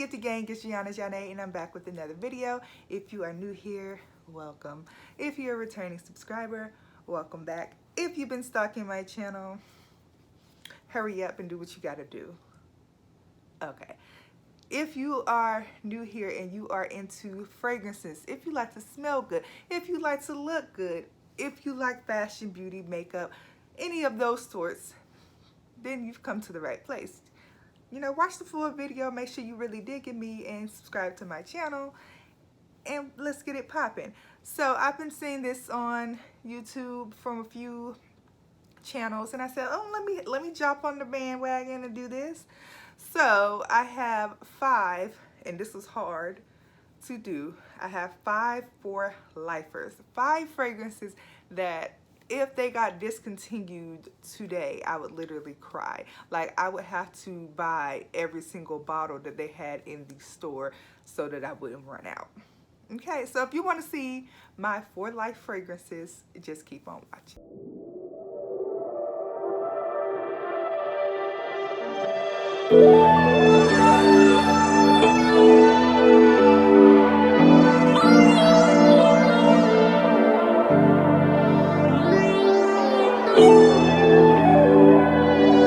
Gifted Gang, it's Zhané, and I'm back with another video. If you are new here, welcome. If you're a returning subscriber, welcome back. If you've been stalking my channel, hurry up and do what you gotta do. Okay. If you are new here and you are into fragrances, if you like to smell good, if you like to look good, if you like fashion, beauty, makeup, any of those sorts, then you've come to the right place. You know, watch the full video, make sure you really dig at me, and subscribe to my channel, and let's get it popping. So I've been seeing this on YouTube from a few channels, and I said, oh, let me jump on the bandwagon and do this. So I have 5, and this was hard to do. I have 5 for lifers, 5 fragrances that if they got discontinued today, I would literally cry. Like, I would have to buy every single bottle that they had in the store so that I wouldn't run out. Okay, so if you want to see my 4 life fragrances, just keep on watching.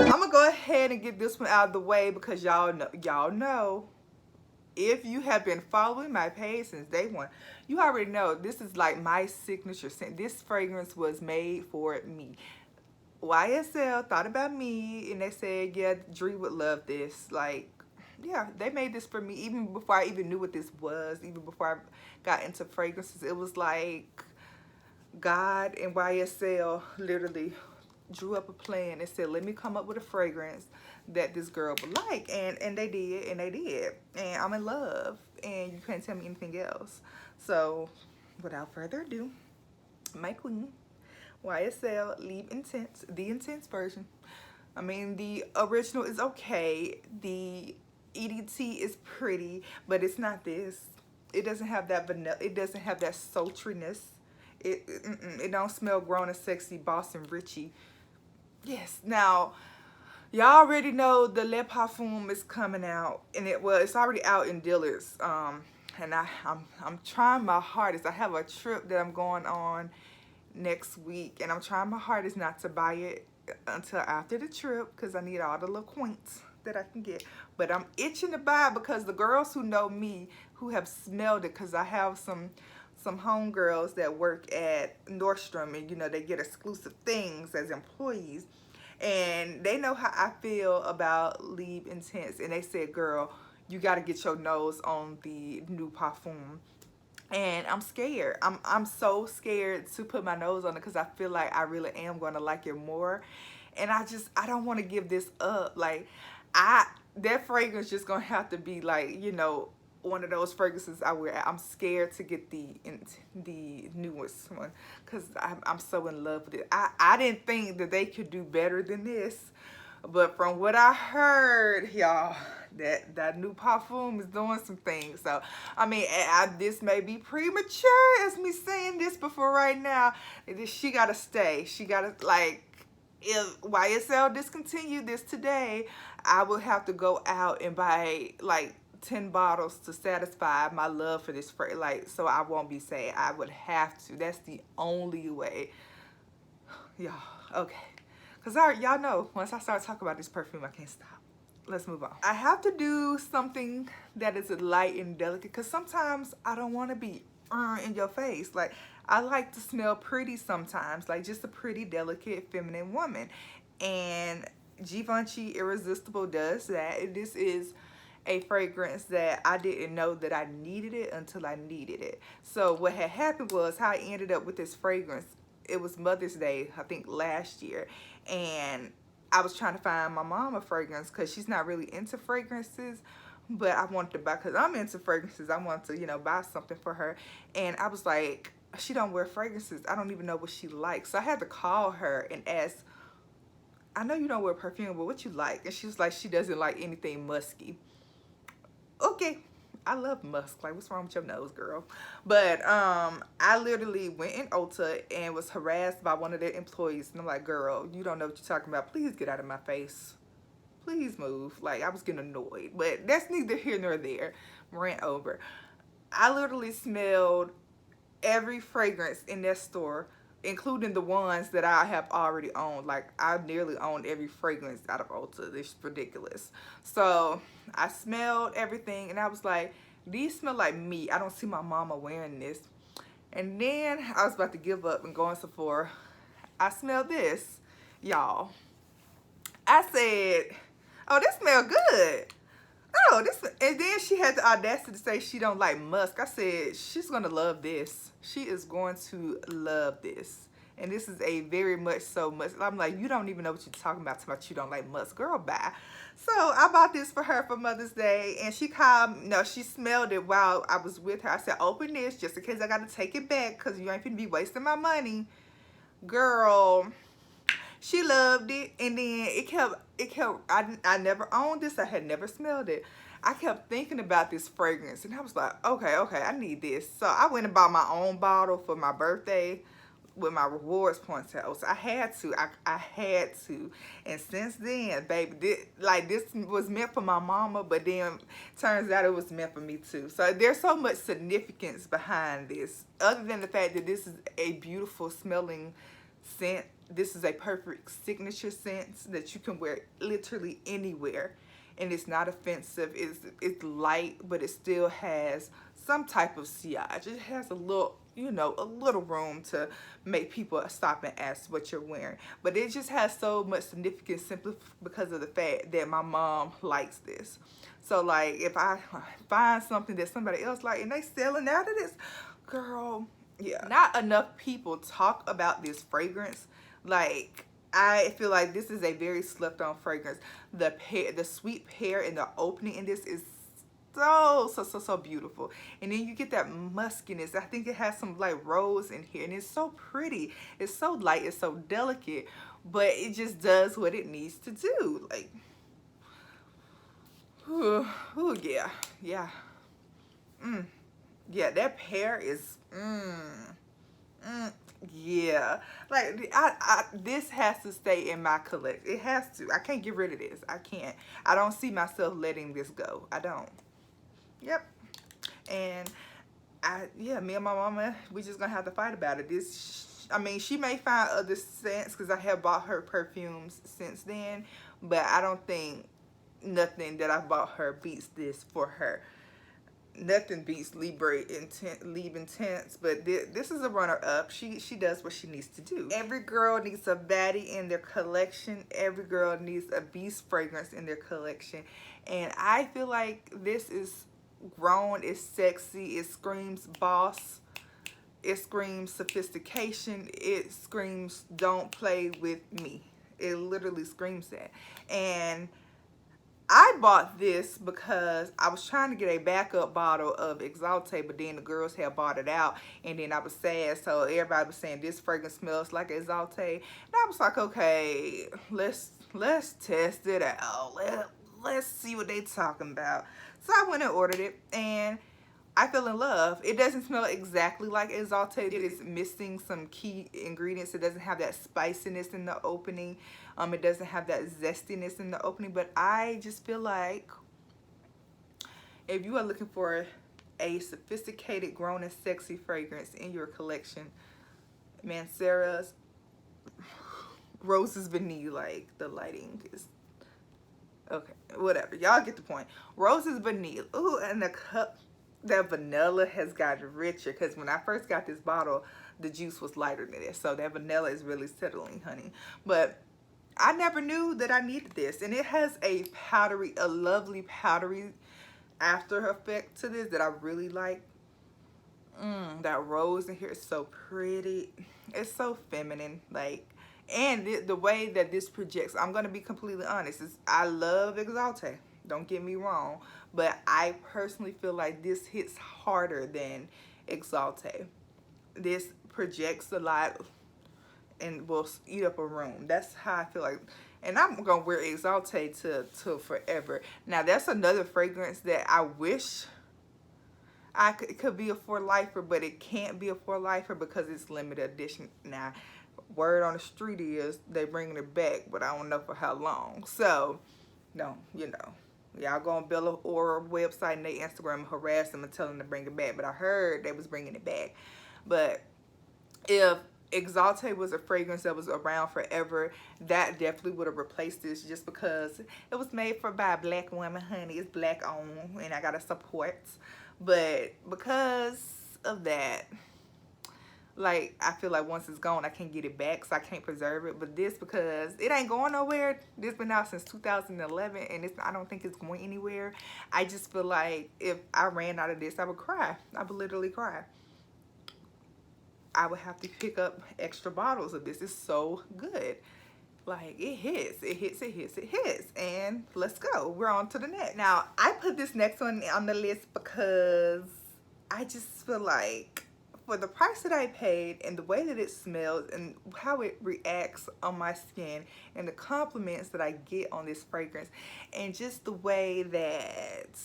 I'm gonna go ahead and get this one out of the way because y'all know if you have been following my page since day one, you already know this is like my signature scent. This fragrance was made for me. YSL thought about me and they said, yeah, Dree would love this. Like, yeah, they made this for me even before I even knew what this was, even before I got into fragrances. It was like God and YSL literally drew up a plan and said, let me come up with a fragrance that this girl would like, and they did, and I'm in love, and you can't tell me anything else. So without further ado, my queen, YSL Leave Intense, the intense version. I mean, the original is okay, the EDT is pretty, but it's not this. It doesn't have that vanilla, it doesn't have that sultriness. It don't smell grown and sexy, Boss and Richie. Yes, now y'all already know the Le Parfum is coming out, and it's already out in Dillard's. And I'm trying my hardest. I have a trip that I'm going on next week, and I'm trying my hardest not to buy it until after the trip because I need all the little coins that I can get. But I'm itching to buy it because the girls who know me, who have smelled it, because I have some homegirls that work at Nordstrom, and you know, they get exclusive things as employees, and they know how I feel about Leave Intense, and they said, girl, you got to get your nose on the new Parfum. And I'm scared. I'm so scared to put my nose on it because I feel like I really am going to like it more, and I don't want to give this up. Like, that fragrance just gonna have to be like, you know, one of those fragrances I wear. I'm scared to get the newest one because I'm so in love with it. I didn't think that they could do better than this, but from what I heard, y'all, that new Parfum is doing some things. So I mean, this may be premature as me saying this, but for right now, she gotta stay. She gotta, like, if YSL discontinued this today, I will have to go out and buy like 10 bottles to satisfy my love for this fragrance. Like, so I won't be sad. I would have to. That's the only way. Y'all, okay. Because y'all know, once I start talking about this perfume, I can't stop. Let's move on. I have to do something that is light and delicate because sometimes I don't want to be in your face. Like, I like to smell pretty sometimes, like just a pretty, delicate, feminine woman. And Givey Irresistible does that. This is a fragrance that I didn't know that I needed it until I needed it. So what had happened was how I ended up with this fragrance. It was Mother's Day, I think last year, and I was trying to find my mom a fragrance because she's not really into fragrances, but I wanted to buy, because I'm into fragrances, I wanted to, you know, buy something for her. And I was like, she don't wear fragrances, I don't even know what she likes. So I had to call her and ask, I know you don't wear perfume, but what you like? And she was like, she doesn't like anything musky. Okay, I love musk. Like, what's wrong with your nose, girl? But I literally went in Ulta and was harassed by one of their employees, and I'm like, girl, you don't know what you're talking about. Please get out of my face. please move. Like, I was getting annoyed, but that's neither here nor there. Rant over. I literally smelled every fragrance in that store, including the ones that I have already owned. Like, I nearly owned every fragrance out of Ulta. This is ridiculous. So I smelled everything and I was like, these smell like me. I don't see my mama wearing this. And then I was about to give up and go in Sephora. I smelled this, y'all. I said, oh, this smells good. Oh, this, and then she had the audacity to say she don't like musk. I said, she's gonna love this. She is going to love this. And this is a very much so much. I'm like, you don't even know what you're talking about you don't like musk. Girl, bye. So I bought this for her for Mother's Day, and she called, no, she smelled it while I was with her. I said, open this just in case I gotta take it back, because you ain't finna be wasting my money. Girl, she loved it. And then I never owned this. I had never smelled it. I kept thinking about this fragrance, and I was like, okay, I need this. So I went and bought my own bottle for my birthday with my rewards points out. So I had to. I had to. And since then, baby, this was meant for my mama, but then turns out it was meant for me too. So there's so much significance behind this, other than the fact that this is a beautiful smelling scent. This is a perfect signature scent that you can wear literally anywhere, and it's not offensive. It's light, but it still has some type of sillage. It has a little, you know, a little room to make people stop and ask what you're wearing. But it just has so much significance simply because of the fact that my mom likes this. So like, if I find something that somebody else like and they selling out of this, girl, yeah. Not enough people talk about this fragrance. Like, I feel like this is a very slept on fragrance. The sweet pear in the opening in this is so beautiful. And then you get that muskiness. I think it has some like rose in here, and it's so pretty. It's so light, it's so delicate, but it just does what it needs to do. Like, ooh, yeah. Yeah, that pear is yeah. Like, this has to stay in my collection. It has to. I can't get rid of this. I can't. I don't see myself letting this go. I don't. Yep. And yeah, me and my mama, we just gonna have to fight about it. I mean, she may find other scents because I have bought her perfumes since then, but I don't think nothing that I bought her beats this for her. Nothing beats Leave Intense, but this is a runner-up. She does what she needs to do. Every girl needs a baddie in their collection. Every girl needs a beast fragrance in their collection. And I feel like this is grown, it's sexy, it screams boss, it screams sophistication, it screams don't play with me. It literally screams that. And I bought this because I was trying to get a backup bottle of Exalte, but then the girls had bought it out, and then I was sad, so everybody was saying this fragrance smells like Exalte, and I was like, okay, let's test it out. Let's see what they talking about. So I went and ordered it, and I fell in love. It doesn't smell exactly like Exalte. It is missing some key ingredients. It doesn't have that spiciness in the opening. It doesn't have that zestiness in the opening. But I just feel like if you are looking for a sophisticated, grown and sexy fragrance in your collection, Mancera's Roses Vanille, like the lighting is okay, whatever. Y'all get the point. Roses Vanille. Ooh, and the cup. That vanilla has gotten richer, because when I first got this bottle, the juice was lighter than this. So that vanilla is really settling, honey. But I never knew that I needed this. And it has a lovely powdery after effect to this that I really like. That rose in here is so pretty. It's so feminine. Like, and the way that this projects, I'm going to be completely honest, I love Exalte. Don't get me wrong, but I personally feel like this hits harder than Exalte. This projects a lot and will eat up a room. That's how I feel like. And I'm going to wear Exalte to forever. Now, that's another fragrance that I wish it could be a for lifer, but it can't be a for lifer because it's limited edition. Now, word on the street is they bringing it back, but I don't know for how long. So don't, you know. Y'all go on Bella or website and they Instagram harass them and tell them to bring it back. But I heard they was bringing it back. But if Exalte was a fragrance that was around forever, that definitely would have replaced this, just because it was made by a black woman, honey. It's black owned and I gotta support. But because of that, like, I feel like once it's gone, I can't get it back, so I can't preserve it. But this, because it ain't going nowhere, this been out since 2011 and I don't think it's going anywhere. I just feel like if I ran out of this, I would cry. I would literally cry. I would have to pick up extra bottles of this. It's so good. Like, it hits, it hits, it hits, it hits. And let's go. We're on to the next. Now, I put this next one on the list because I just feel like for the price that I paid and the way that it smells and how it reacts on my skin and the compliments that I get on this fragrance and just the way that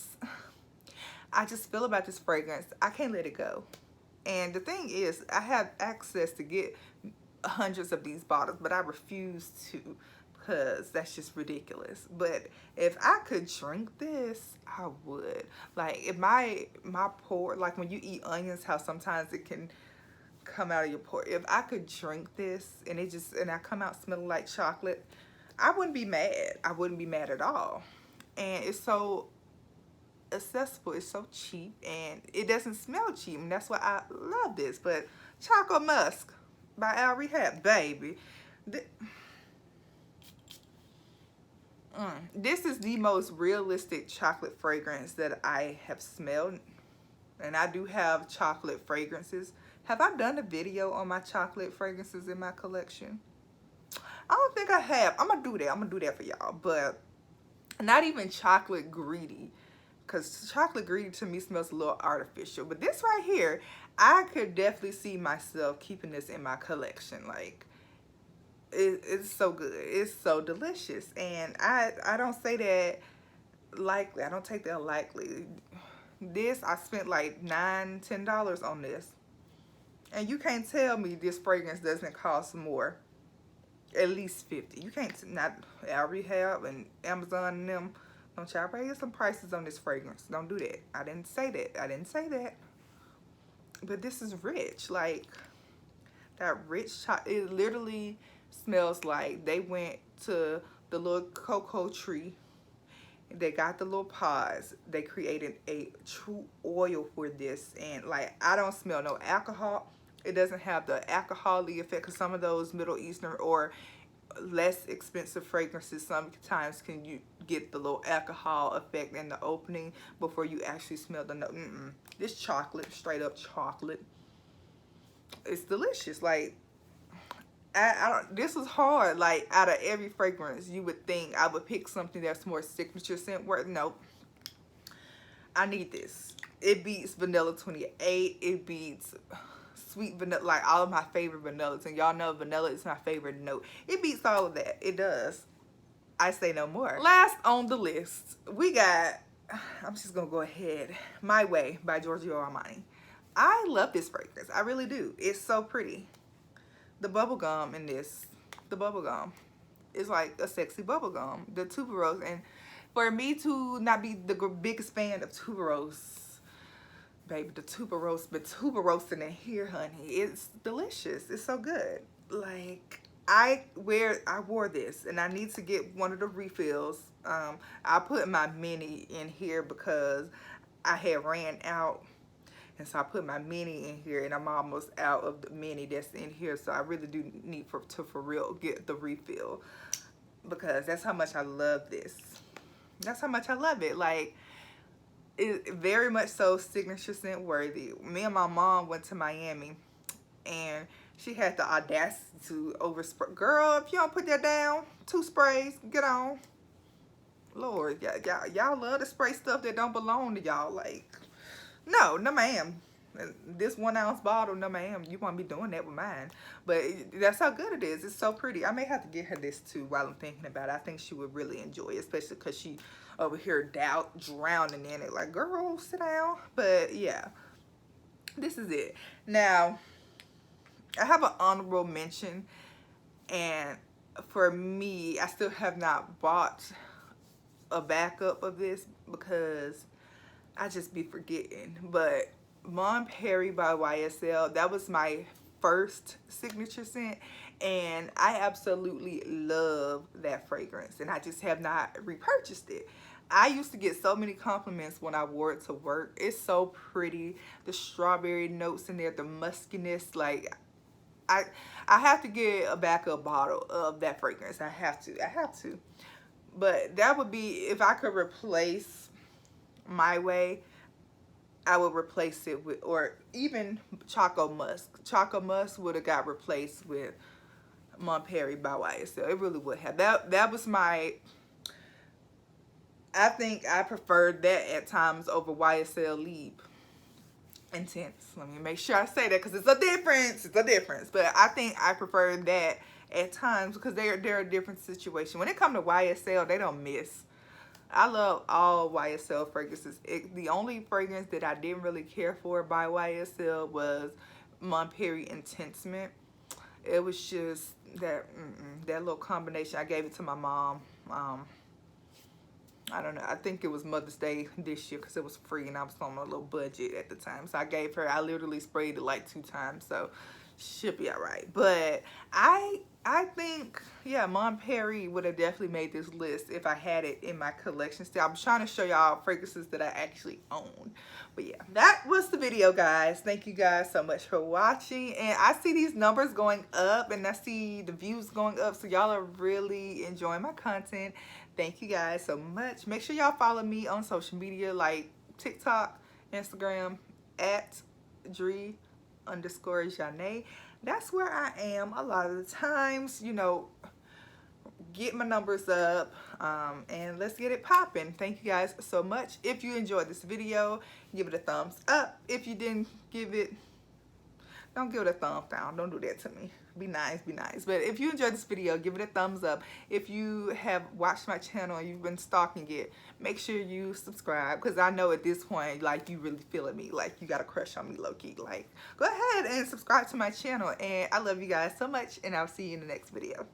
I just feel about this fragrance, I can't let it go. And the thing is, I have access to get hundreds of these bottles, but I refuse to because that's just ridiculous. But if I could drink this, I would. Like, if my pore, like when you eat onions, how sometimes it can come out of your pore. If I could drink this and I come out smelling like chocolate, I wouldn't be mad. I wouldn't be mad at all. And it's so accessible, it's so cheap, and it doesn't smell cheap, and that's why I love this. But Choco Musk by Al Rehab, baby, this is the most realistic chocolate fragrance that I have smelled. And I do have chocolate fragrances. Have I done a video on my chocolate fragrances in my collection? I don't think I have. I'm gonna do that. I'm gonna do that for y'all. But not even chocolate greedy, because chocolate greedy to me smells a little artificial. But this right here, I could definitely see myself keeping this in my collection. Like, it's so good. It's so delicious. And I don't say that lightly. I don't take that lightly. This, I spent like $9–10 on this. And you can't tell me this fragrance doesn't cost more. At least $50. You can't, not Al Rehab and Amazon and them. Don't y'all raise some prices on this fragrance. Don't do that. I didn't say that. I didn't say that. But this is rich. Like, that rich chocolate. It literally smells like they went to the little cocoa tree. They got the little pods. They created a true oil for this. And, like, I don't smell no alcohol. It doesn't have the alcohol-y effect, because some of those Middle Eastern or less expensive fragrances sometimes can you get the little alcohol effect in the opening before you actually smell the note. This chocolate, straight up chocolate, it's delicious. Like, I don't, this was hard. Like, out of every fragrance, you would think I would pick something that's more signature scent worth. Nope. I need this. It beats Vanilla 28. It beats sweet vanilla, like all of my favorite vanillas. And y'all know vanilla is my favorite note. It beats all of that. It does. I say no more. Last on the list, we got, I'm just going to go ahead, My Way by Giorgio Armani. I love this fragrance. I really do. It's so pretty. The bubblegum in this, the bubblegum is like a sexy bubblegum. The tuberose. And for me to not be the biggest fan of tuberose, baby, the tuberose in here, honey, it's delicious. It's so good. Like, I wore this, and I need to get one of the refills. I put my mini in here because I had ran out, and so I put my mini in here, and I'm almost out of the mini that's in here. So I really do need to for real get the refill, because that's how much I love this. That's how much I love it. Like, it's very much so signature scent worthy. Me and my mom went to Miami, and she had the audacity to overspray. Girl, if you don't put that down, 2 sprays, get on. Lord, y'all love to spray stuff that don't belong to y'all. Like, no ma'am. This 1 ounce bottle, no ma'am. You won't be doing that with mine. But that's how good it is. It's so pretty. I may have to get her this too while I'm thinking about it. I think she would really enjoy it, especially because she over here drowning in it. Like, girl, sit down. But yeah, this is it. Now, I have an honorable mention, and for me, I still have not bought a backup of this because I just be forgetting. But Mon Perry by YSL, that was my first signature scent, and I absolutely love that fragrance, and I just have not repurchased it. I used to get so many compliments when I wore it to work. It's so pretty. The strawberry notes in there, the muskiness, like I I have to get a backup bottle of that fragrance. I have to. I have to. But that would be, if I could replace My Way, I would replace it with, or even Choco Musk. Choco Musk would have got replaced with Mon Perry by YSL. It really would have. That was my, I think I preferred that at times over YSL Leap Intense. Let me make sure I say that because it's a difference. It's a difference. But I think I prefer that at times because they're a different situation. When it comes to YSL, they don't miss. I love all YSL fragrances. The only fragrance that I didn't really care for by YSL was Mon Perry Intense Mint. It was just that that little combination. I gave it to my mom. I don't know. I think it was Mother's Day this year because it was free and I was on a little budget at the time. So I gave her. I literally sprayed it like 2 times. So should be all right. But I think, yeah, Mon Perry would have definitely made this list if I had it in my collection still. I'm trying to show y'all fragrances that I actually own. But yeah, that was the video, guys. Thank you guys so much for watching. And I see these numbers going up and I see the views going up. So y'all are really enjoying my content. Thank you guys so much. Make sure y'all follow me on social media like TikTok, Instagram, at Dreona_Zhané. That's where I am a lot of the times, you know. Get my numbers up, and let's get it popping. Thank you guys so much. If you enjoyed this video, give it a thumbs up. If you didn't give it, don't give it a thumb down. Don't do that to me. Be nice, be nice. But if you enjoyed this video, give it a thumbs up. If you have watched my channel and you've been stalking it, make sure you subscribe, because I know at this point, like, you really feeling me. Like, you got a crush on me, low-key. Like, go ahead and subscribe to my channel. And I love you guys so much, and I'll see you in the next video.